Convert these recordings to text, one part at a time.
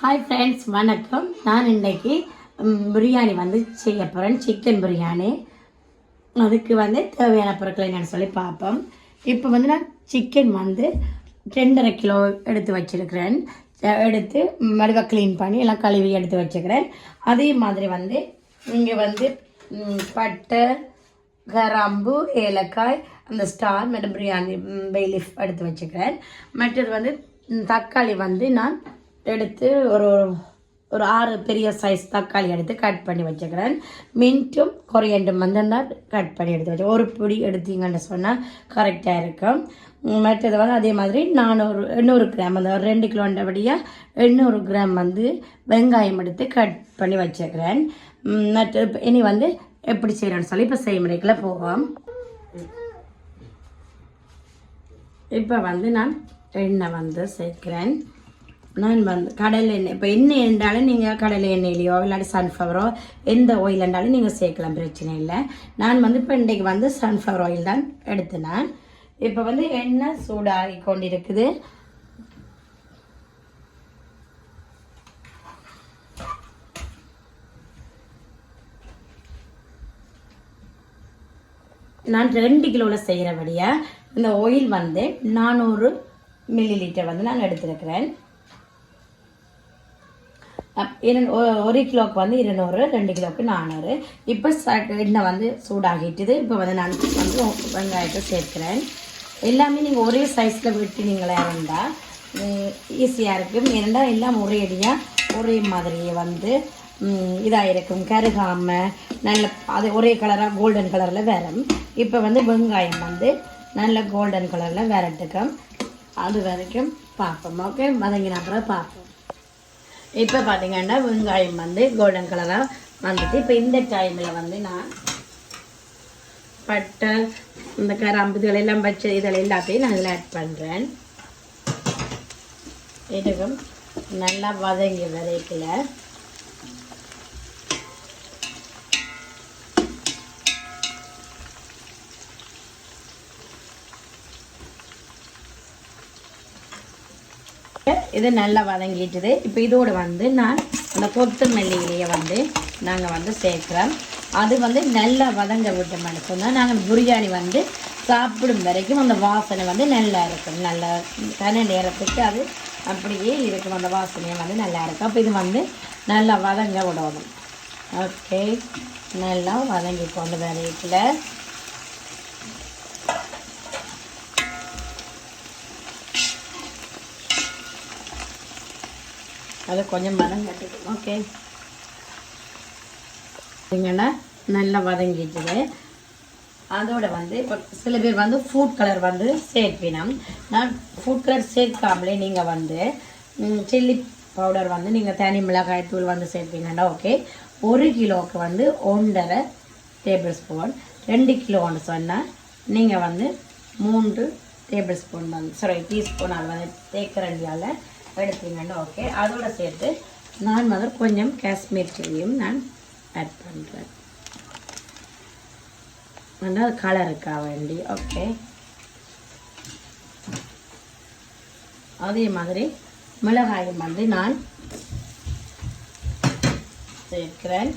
Hi friends, வணக்கம். நான் இன்றைக்கி பிரியாணி வந்து செய்ய போகிறேன். சிக்கன் பிரியாணி. அதுக்கு வந்து தேவையான பொருட்களை நான் சொல்லி பார்ப்போம். இப்போ வந்து நான் சிக்கன் வந்து 2.5 கிலோ எடுத்து வச்சுருக்கிறேன். எடுத்து மறுவா க்ளீன் பண்ணி எல்லாம் கழுவி எடுத்து வச்சுக்கிறேன். அதே மாதிரி வந்து இங்கே வந்து பட்டை, கிராம்பு, ஏலக்காய், அந்த ஸ்டார் மற்றும் பிரியாணி பே லீஃப் எடுத்து வச்சுக்கிறேன். மற்றது வந்து தக்காளி வந்து நான் எடுத்து ஒரு 6 பெரிய சைஸ் தக்காளி எடுத்து கட் பண்ணி வச்சுக்கிறேன். மின்ட்டும் கொரியண்டும் வந்து நான் கட் பண்ணி எடுத்து வச்சேன். ஒரு பிடி எடுத்தீங்கன்னு சொன்னால் கரெக்டாக இருக்கும். மற்றது வந்து அதே மாதிரி 800 கிராம், அந்த 2 கிலோண்டபடியாக 800 கிராம் வந்து வெங்காயம் எடுத்து கட் பண்ணி வச்சுக்கிறேன். மற்ற இனி வந்து எப்படி செய்கிறேன்னு சொல்லி இப்போ செய்முறைக்குள்ளே போவோம். இப்போ வந்து நான் எண்ணெய் வந்து சேர்க்கிறேன். நான் வந்து கடலை எண்ணெய், இப்போ எண்ணெய் என்றாலும் நீங்கள் கடலை எண்ணெயிலையோ இல்லாட்டி சன்ஃப்ளவரோ எந்த ஆயில் என்றாலும் நீங்கள் சேர்க்கலாம், பிரச்சனை இல்லை. நான் வந்து இப்போ இன்றைக்கு வந்து சன்ஃப்ளவர் ஆயில் தான் எடுத்தினேன். இப்போ வந்து எண்ணெய் சூடாகி கொண்டு இருக்குது. நான் 2 கிலோவில் செய்கிறபடியாக இந்த ஆயில் வந்து 400 மில்லி லிட்டர் வந்து நான் எடுத்துருக்கிறேன். 1 கிலோவுக்கு வந்து 200, 2 கிலோவுக்கு 400. இப்போ எண்ணெய் வந்து சூடாகிட்டுது. இப்போ வந்து நான் வந்து வெங்காயத்தை சேர்க்கிறேன். எல்லாமே நீங்கள் ஒரே சைஸில் வெட்டினீங்களா இருந்தால் ஈஸியாக இருக்கும். ஏன்னா எல்லாம் ஒரே அடியாக ஒரே மாதிரியே வந்து இதாக இருக்கும், கருகாமல் நல்ல அது ஒரே கலராக கோல்டன் கலரில் வரும். இப்போ வந்து வெங்காயம் வந்து நல்ல கோல்டன் கலரில் வரட்டுக்கும். அது வரைக்கும் பார்ப்போம். ஓகே, வதங்கின அப்புறம் பார்ப்போம். இப்போ பார்த்தீங்கன்னா வெங்காயம் வந்து கோல்டன் கலராக வந்துட்டு, இப்போ இந்த டைமில் வந்து நான் பட்டை, இந்த கிராம்பு இதெல்லாம் வச்சு இதெல்லாம் எல்லாத்தையும் நான் இதில் ஆட் பண்ணுறேன். இதுக்கும் நல்லா வதங்கி வரைக்கல இது நல்லா வதங்கிட்டுது. இப்போ இதோடு வந்து நான் அந்த கொத்தமல்லியிலேயே வந்து நாங்கள் வந்து சேர்க்குறோம். அது வந்து நல்லா வதங்க விட்டோம்னு சொன்னால் நாங்கள் பிரியாணி வந்து சாப்பிடும் வரைக்கும் அந்த வாசனை வந்து நல்லா இருக்கும். நல்ல கன நேரத்துக்கு அது அப்படியே இருக்கும், அந்த வாசனையும் வந்து நல்லா இருக்கும். அப்போ இது வந்து நல்லா வதங்க விடணும். ஓகே, நல்லா வதங்கி கொண்டு வரைக்கல அது கொஞ்சம் வதங்கட்டுது. ஓகே, பார்த்தீங்கன்னா நல்லா வதங்கிட்டுது. அதோட வந்து இப்போ சில பேர் வந்து ஃபுட் கலர் வந்து சேர்ப்பினோம். நான் ஃபுட் கலர் சேர்க்காமலே நீங்கள் வந்து சில்லி பவுடர் வந்து நீங்கள் தனி மிளகாய் தூள் வந்து சேர்ப்பீங்கன்னா ஓகே. 1 கிலோவுக்கு வந்து 1.5 டேபிள் ஸ்பூன், 2 கிலோன்னு சொன்னால் நீங்கள் வந்து 3 டேபிள் ஸ்பூன் வந்து டீஸ்பூன் அது வந்து தேக்கரண்டியால் எடுத்தீங்கன்னா ஓகே. அதோட சேர்த்து நான் வந்து கொஞ்சம் காஷ்மீர் சில்லியும் நான் ஆட் பண்ணுறேன், வந்து அது கலருக்காக வேண்டி. ஓகே, அதே மாதிரி மிளகாயும் வந்து நான் சேர்க்கிறேன்.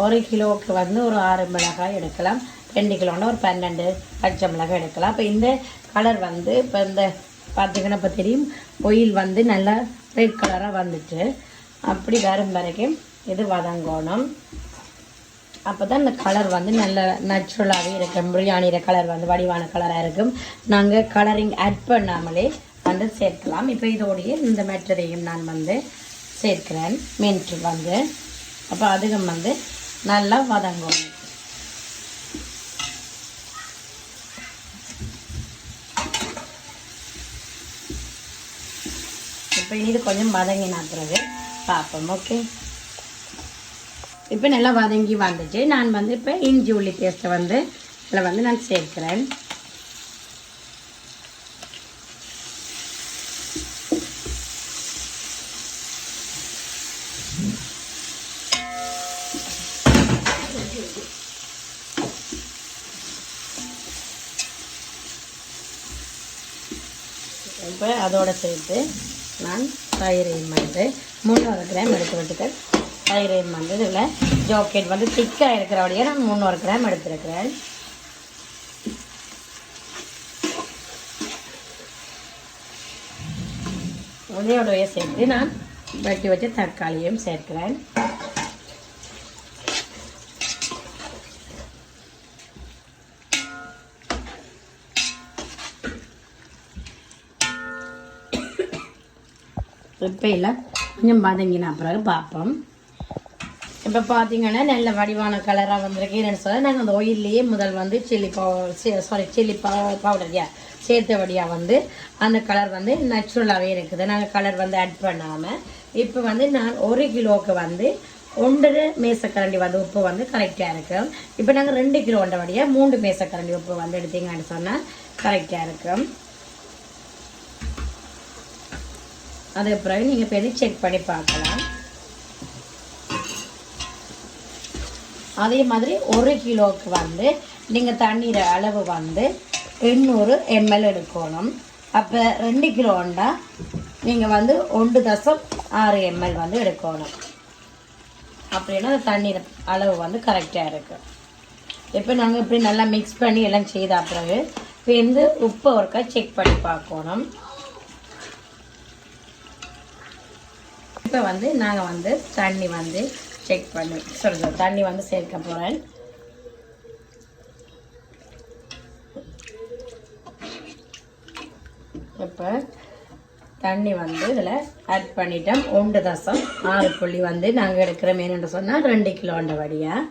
ஒரு கிலோவுக்கு வந்து ஒரு 6 மிளகாய் எடுக்கலாம். 2 கிலோன்னா ஒரு 12 பச்சை மிளகாய் எடுக்கலாம். இப்போ இந்த கலர் வந்து இப்போ இந்த பார்த்தீங்கன்னா இப்போ தெரியும், ஆயில் வந்து நல்லா ரெட் கலராக வந்துட்டு அப்படி வரும் வரைக்கும் இது வதங்கணும். அப்போ தான் இந்த கலர் வந்து நல்ல நேச்சுரலாகவே இருக்கும். பிரியாணியில் கலர் வந்து வடிவான கலராக இருக்கும். நாங்கள் கலரிங் ஆட் பண்ணாமலே வந்து சேர்க்கலாம். இப்போ இதோடைய இந்த மெட்டரையும் நான் வந்து சேர்க்கிறேன், மின்ட் வந்து. அப்போ அதுவும் வந்து நல்லா வதங்கணும். இப்போ இது கொஞ்சம் வதங்கின பிறகு பார்ப்போம். ஓகே, இப்போ நல்லா வதங்கி வந்துச்சு. நான் வந்து இப்போ இஞ்சி உள்ளி பேஸ்ட்டை வந்து இதில் வந்து நான் சேர்க்கிறேன். இப்போ அதோடு சேர்த்து நான் தயிரையும் வந்து 300 கிராம் எடுத்து விட்டுக்கிறேன். தயிரையும் வந்து இதில் ஜாக்கெட் வந்து திக்காக இருக்கிறபடியே நான் 300 கிராம் எடுத்துருக்கிறேன். உடையோடைய சேர்த்து நான் வெட்டி வச்ச தக்காளியும் சேர்க்கிறேன். இப்போ இல்லை கொஞ்சம் வதங்கின பிறகு பார்ப்போம். இப்போ பார்த்தீங்கன்னா நல்ல வடிவான கலராக வந்திருக்கு. என்னென்னு சொல்ல நாங்கள் அந்த ஆயில்லையே முதல் வந்து சில்லி பவுடர் சேர்த்தபடியாக வந்து அந்த கலர் வந்து நேச்சுரலாகவே இருக்குது. நாங்கள் கலர் வந்து ஆட் பண்ணாமல் இப்போ வந்து நான் 1 கிலோவுக்கு வந்து 1 மேசக்கரண்டி வந்து உப்பு வந்து கரெக்டாக இருக்கும். இப்போ நாங்கள் 2 கிலோ ஒன்றபடியாக 3 மேசக்கரண்டி உப்பு வந்து எடுத்தீங்கன்னு சொன்னால் கரெக்டாக இருக்கும். அது பிறகு நீங்கள் போய் செக் பண்ணி பார்க்கலாம். அதே மாதிரி 1 கிலோவுக்கு வந்து நீங்கள் தண்ணீர் அளவு வந்து 800 ml எடுக்கணும். அப்போ 2 கிலோண்டா நீங்கள் வந்து 1.6 ml வந்து எடுக்கணும். அப்படின்னா தண்ணீர் அளவு வந்து கரெக்டாக இருக்குது. இப்போ நாங்கள் இப்படி நல்லா மிக்ஸ் பண்ணி எல்லாம் செய்த பிறகு இப்போ வந்து உப்பு ஒருக்கா செக் பண்ணி பார்க்கணும். இப்போ வந்து நாங்கள் வந்து தண்ணி வந்து செக் பண்ணி தண்ணி வந்து சேர்க்க போகிறேன். இப்போ தண்ணி வந்து இதில் ஆட் பண்ணிட்டோம். 1.6 புள்ளி வந்து நாங்கள் எடுக்கிற மீன் சொன்னால் 2 கிலோண்ட வடியாக.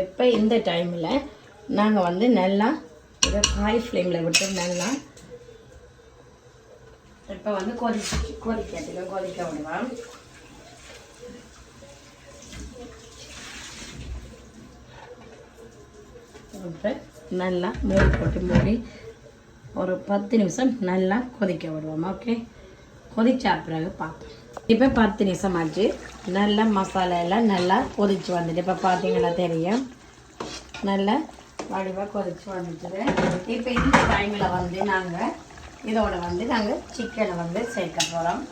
இப்போ இந்த டைமில் நாங்கள் வந்து நல்லா இதை ஹை ஃப்ளேமில் விட்டு நல்லா இப்போ வந்து கொதிக்க விடுவோம். நல்லா மூடி போட்டு மூடி ஒரு 10 நிமிஷம் நல்லா கொதிக்க விடுவோம். ஓகே, கொதிச்சா பிறகு பார்ப்போம். இப்போ 10 நிமிஷம் ஆச்சு. நல்லா மசாலா எல்லாம் நல்லா கொதிச்சு வந்துட்டு இப்போ பார்த்தீங்கன்னா தெரியும் நல்லா வடிவாக கொதிச்சு வந்துட்டு. இப்போ இந்த டைமில் வந்து நாங்கள் இதோட வந்து நாங்கள் சிக்கனை வந்து சேர்க்க போகிறோம்.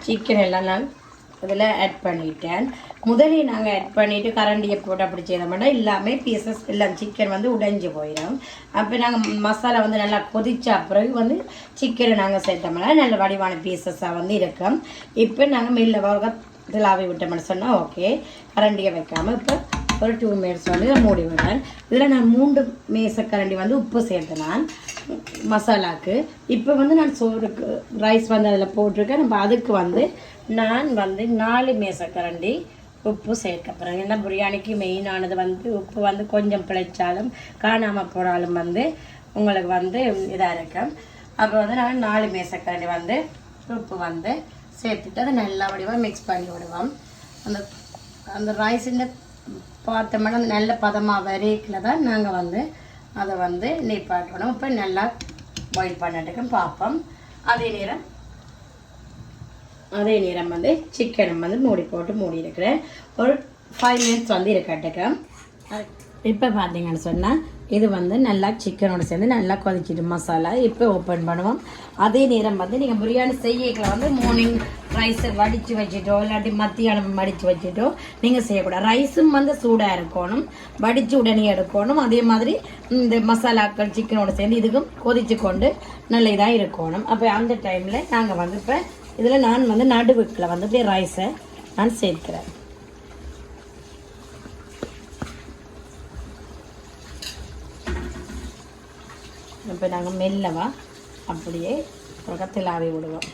சிக்கன் எல்லாம் நான் இதில் ஆட் பண்ணிட்டேன். முதலில் நாங்கள் ஆட் பண்ணிவிட்டு கரண்டியை போட்டு அப்படி செய்தோம்னா எல்லாமே பீசஸ் எல்லாம் சிக்கன் வந்து உடைஞ்சி போயிடும். அப்போ நாங்கள் மசாலா வந்து நல்லா கொதிச்ச பிறகு வந்து சிக்கனை நாங்கள் சேர்த்தோம்னா நல்ல வடிவான பீசஸாக வந்து இருக்கும். இப்போ நாங்கள் மெல்ல ஆவி விட்டோம்னு சொன்னால் ஓகே. கரண்டியை வைக்காமல் இப்போ ஒரு 2 மினிட்ஸ் வந்து மூடி விடுறேன். இதில் நான் 3 மேசக்கரண்டி வந்து உப்பு சேர்த்தேன் நான் மசாலாவுக்கு. இப்போ வந்து நான் சோறுக்கு ரைஸ் வந்து அதில் போட்டிருக்கேன். நம்ம அதுக்கு வந்து நான் வந்து 4 மேசக்கரண்டி உப்பு சேர்க்க போகிறேன். ஏன்னா பிரியாணிக்கு மெயினானது வந்து உப்பு வந்து கொஞ்சம் பிழைச்சாலும் காணாமல் போனாலும் வந்து உங்களுக்கு வந்து இதாக இருக்கும். அப்போ வந்து நான் 4 மேசக்கரண்டி வந்து உப்பு வந்து சேர்த்துட்டு அதை நல்லா வடிவாக மிக்ஸ் பண்ணி விடுவோம். அந்த ரைஸில் பார்த்தோம்னா நல்ல பதமாக வரைக்கில் தான் நாங்கள் வந்து அதை வந்து நீப்பாட்டணும். இப்போ நல்லா பாயில் பண்ணிட்டுக்கு பார்ப்போம். அதே நேரம் வந்து சிக்கனை வந்து மூடி போட்டு மூடி இருக்கிறேன். ஒரு 5 மினிட்ஸ் வந்து இருக்கட்டுக்கு. இப்போ பார்த்தீங்கன்னு சொன்னால் இது வந்து நல்லா சிக்கனோட சேர்ந்து நல்லா கொதிச்சிட்டு மசாலா. இப்போ ஓப்பன் பண்ணுவோம். அதே நேரம் வந்து நீங்கள் பிரியாணி செய்யல வந்து மார்னிங் ரைஸை வடித்து வச்சுட்டோ இல்லாட்டி மத்தியானம் வடித்து வச்சுட்டோ நீங்கள் செய்யக்கூடாது. ரைஸும் வந்து சூடாக இருக்கணும், வடித்து உடனே எடுக்கணும். அதே மாதிரி இந்த மசாலாக்கள் சிக்கனோட சேர்ந்து இதுக்கும் கொதிச்சு கொண்டு நல்ல இதாக இருக்கணும். அப்போ அந்த டைமில் நாங்கள் வந்து இப்போ இதில் நான் வந்து நடுவுக்கில் வந்து இப்படியே ரைஸை நான் சேர்க்கிறேன். இப்போ நாங்கள் மெல்லவா அப்படியே பக்கத்தில் ஆவி விடுவோம்.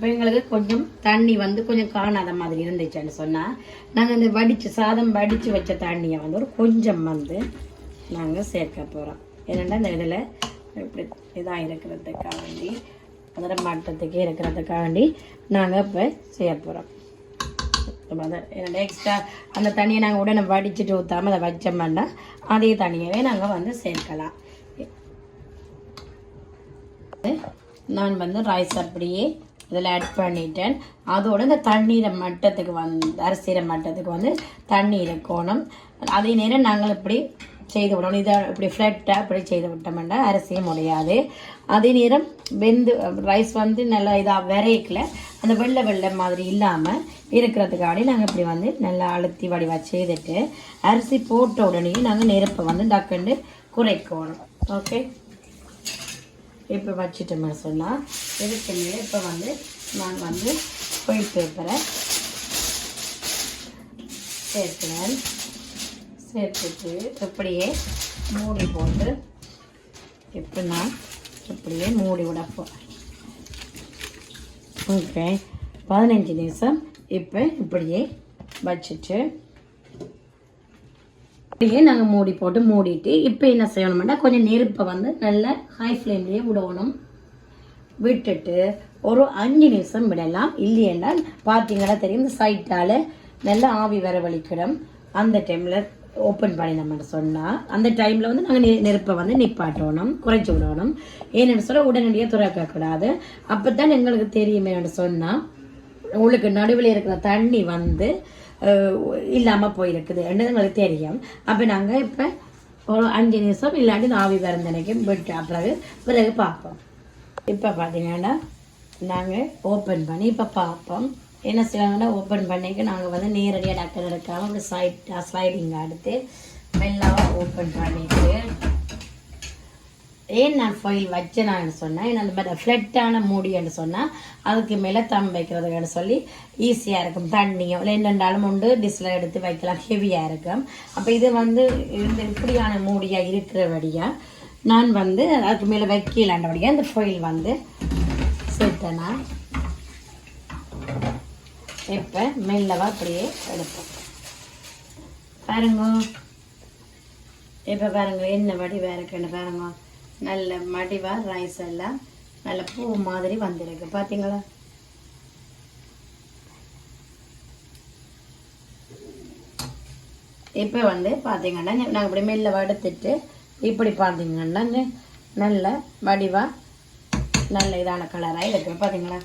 இப்போ எங்களுக்கு கொஞ்சம் தண்ணி வந்து கொஞ்சம் காணாத மாதிரி இருந்துச்சுன்னு சொன்னால் நாங்கள் இந்த சாதம் வடித்து வச்ச தண்ணியை வந்து ஒரு கொஞ்சம் வந்து நாங்கள் சேர்க்க போகிறோம். ஏன்னா இந்த இதில் இப்படி இதாக இருக்கிறதுக்காக வேண்டி அதில் மட்டத்துக்கே இருக்கிறதுக்காக வேண்டி நாங்கள் இப்போ செய்ய போகிறோம். என்னோட எக்ஸ்ட்ரா அந்த தண்ணியை நாங்கள் உடனே வடிச்சுட்டு ஊற்றாமல் அதை வச்சோம்னா அதே தண்ணியவே நாங்கள் வந்து சேர்க்கலாம். நான் வந்து ரைஸ் அப்படியே இதில் ஆட் பண்ணிட்டேன். அதோட இந்த தண்ணீரை மட்டத்துக்கு அரிசியிற மட்டத்துக்கு வந்து தண்ணி இருக்கணும். அதே நேரம் நாங்கள் இப்படி செய்து விடணும். இதை இப்படி ஃப்ளட்டாக இப்படி செய்து விட்டோம்னா அரிசியும் முடியாது. அதே நேரம் ரைஸ் வந்து நல்லா இதாக விரைக்கல அந்த வெள்ளை மாதிரி இல்லாமல் இருக்கிறதுக்காண்டி நாங்கள் இப்படி வந்து நல்லா அழுத்தி வடிவாக செய்துட்டு அரிசி போட்ட உடனே நாங்கள் நெருப்பை வந்து டக்குன்னு குறைக்கணும். ஓகே, இப்போ வச்சுட்டோம்னு சொன்னால் இதுக்கு மேலே இப்போ வந்து நான் வந்து ஃபோயில் பேப்பரை சேர்க்கிறேன். சேர்த்துட்டு இப்படியே மூடி போட்டு இப்போ நான் இப்படியே மூடி விட போகிறேன். ஓகே, 15 நிமிஷம் இப்போ இப்படியே வச்சுட்டு இப்படியே நாங்கள் மூடி போட்டு மூடிட்டு இப்போ என்ன செய்யணும்னா கொஞ்சம் நெருப்பை வந்து நல்ல ஹை ஃப்ளேம்லேயே விடணும். விட்டுட்டு ஒரு 5 நிமிஷம் விடலாம். இல்லையென்றால் பார்த்தீங்கன்னா தெரியும் இந்த சைட்டால் நல்லா ஆவி வரவழிக்கிடும். அந்த டைமில் ஓப்பன் பண்ணினோம்னு சொன்னால் அந்த டைமில் வந்து நாங்கள் நெருப்பை வந்து நிப்பாட்டணும், குறைச்சி விடணும். ஏன்னு சொல்ல உடனடியாக துறக்கக்கூடாது. அப்போ தான் எங்களுக்கு தெரியுமேன்னு சொன்னால் உங்களுக்கு நடுவில் இருக்கிற தண்ணி வந்து இல்லாமல் போயிருக்குது எங்களுக்கு தெரியும். அப்போ நாங்கள் இப்போ ஒரு 5 நிமிஷம் இல்லாட்டி ஆவி வரந்தனைக்கும் விட்டு பிறகு பார்ப்போம். இப்போ பார்த்தீங்கன்னா நாங்கள் ஓப்பன் பண்ணி இப்போ பார்ப்போம். என்ன செய்வாங்கன்னா ஓப்பன் பண்ணிக்க நாங்கள் வந்து நேரடியாக டக்கர் எடுக்காமல் அப்படி ஸ்லைடிங் எடுத்து மெல்லாக ஓப்பன் பண்ணிட்டு ஏன் நான் ஃபைல் வச்சேனான்னு சொன்னேன். ஏன்னா அந்த மாதிரி ஃப்ளட்டான மூடின்னு சொன்னால் அதுக்கு மேலே தம் வைக்கிறதுன்னு சொல்லி ஈஸியாக இருக்கும். தண்ணியோ இல்லை என்னென்றாலும் உண்டு டிஷ்ஷில் எடுத்து வைக்கலாம், ஹெவியாக இருக்கும். அப்போ இது வந்து இந்த இப்படியான மூடியாக இருக்கிறபடியாக நான் வந்து அதுக்கு மேலே வைக்கலாண்டபடியாக இந்த ஃபைல் வந்து சேர்த்தேன்னா இப்போ மெல்லவா அப்படியே எடுப்போம். பாருங்க, இப்போ பாருங்க என்ன வடிவாக இருக்குன்னு பாருங்க. நல்ல மடிவாக ரைஸ் எல்லாம் நல்ல பூ மாதிரி வந்திருக்கு பார்த்தீங்களா. இப்போ வந்து பார்த்தீங்கன்னா நாங்கள் இப்படி மெல்ல வடுத்துட்டு இப்படி பார்த்தீங்கன்னா நல்ல வடிவாக நல்ல இதான கலராக இருக்குது பார்த்தீங்களா.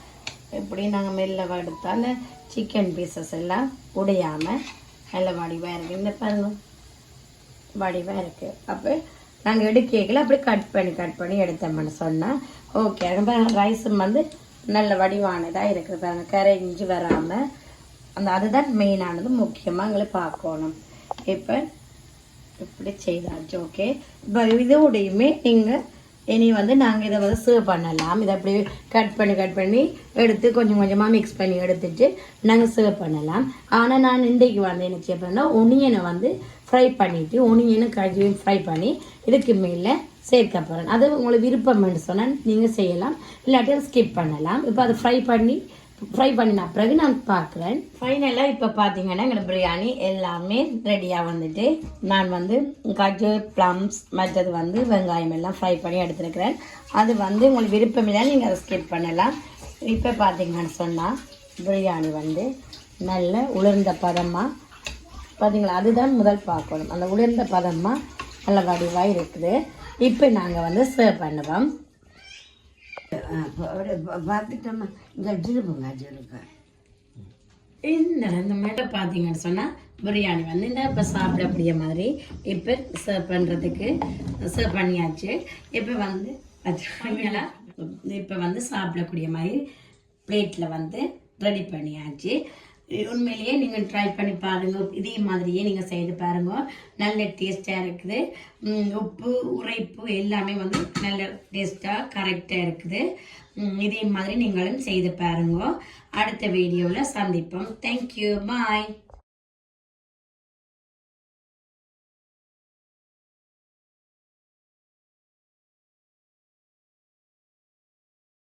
இப்படி நாங்கள் மெல்ல வடுத்தா அந்த சிக்கன் பீசஸ் எல்லாம் உடையாமல் நல்ல வடிவாக இருக்குது. இந்த பாருங்க வடிவாக இருக்குது. அப்போ நாங்கள் எடுக்கல அப்படி கட் பண்ணி எடுத்தோம்னு சொன்னால் ஓகே. ரைஸும் வந்து நல்ல வடிவானதாக இருக்குது பாருங்க, கரைஞ்சி வராமல். அதுதான் மெயினானது, முக்கியமாக எங்களை பார்க்கணும். இப்போ இப்படி செய்தாச்சு. ஓகே, இப்போ இதோடையுமே நீங்கள் இனி வந்து நாங்கள் இதை வந்து சர்வ் பண்ணலாம். இதை அப்படி கட் பண்ணி எடுத்து கொஞ்சம் கொஞ்சமாக மிக்ஸ் பண்ணி எடுத்துட்டு நாங்கள் சர்வ் பண்ணலாம். ஆனால் நான் இன்றைக்கு வந்து என்ன செய்ய போகிறேன்னா ஒனியனை வந்து ஃப்ரை பண்ணிவிட்டு ஒனியனும் கஜியும் ஃப்ரை பண்ணி இதுக்கு மேலே சேர்க்க போகிறேன். அது உங்களுக்கு விருப்பம்னு சொன்னால் நீங்கள் செய்யலாம், இல்லாட்டி ஸ்கிப் பண்ணலாம். இப்போ அதை ஃப்ரை பண்ணின பிறகு நான் பார்க்குறேன். ஃபைனலாக இப்போ பார்த்தீங்கன்னா எங்களுக்கு பிரியாணி எல்லாமே ரெடியாக வந்துட்டு நான் வந்து கஜு ப்ளம்ஸ் மற்றது வந்து வெங்காயம் எல்லாம் ஃப்ரை பண்ணி எடுத்துருக்கிறேன். அது வந்து உங்களுக்கு விருப்பம் இல்லை, நீங்கள் அதை ஸ்கிப் பண்ணலாம். இப்போ பார்த்தீங்கன்னு சொன்னால் பிரியாணி வந்து நல்ல உலர்ந்த பதமாக பார்த்தீங்களா, அதுதான் முதல் பார்க்கணும். அந்த உலர்ந்த பதமாக நல்ல வடிவாக இருக்குது. இப்போ நாங்கள் வந்து சர்வ் பண்ணுவோம். பார்த்துட்டோம்மா இந்த ஜிருப்புங்க ஜிருப்பு இந்த மேலே பார்த்தீங்கன்னு சொன்னால் பிரியாணி வந்து இந்த இப்போ சாப்பிடக்கூடிய மாதிரி இப்போ சர்வ் பண்ணுறதுக்கு சர்வ் பண்ணியாச்சு. இப்போ வந்து இப்போ வந்து சாப்பிடக்கூடிய மாதிரி பிளேட்டில் வந்து ரெடி பண்ணியாச்சு. உண்மையிலேயே நீங்கள் ட்ரை பண்ணி பாருங்கள், இதே மாதிரியே நீங்கள் செய்து பாருங்கள், நல்ல டேஸ்ட்டாக இருக்குது. உப்பு உரைப்பு எல்லாமே வந்து நல்ல டேஸ்ட்டாக கரெக்டாக இருக்குது. இதே மாதிரி நீங்களும் செய்து பாருங்க. அடுத்த வீடியோவில் சந்திப்போம். தேங்க்யூ, பாய்.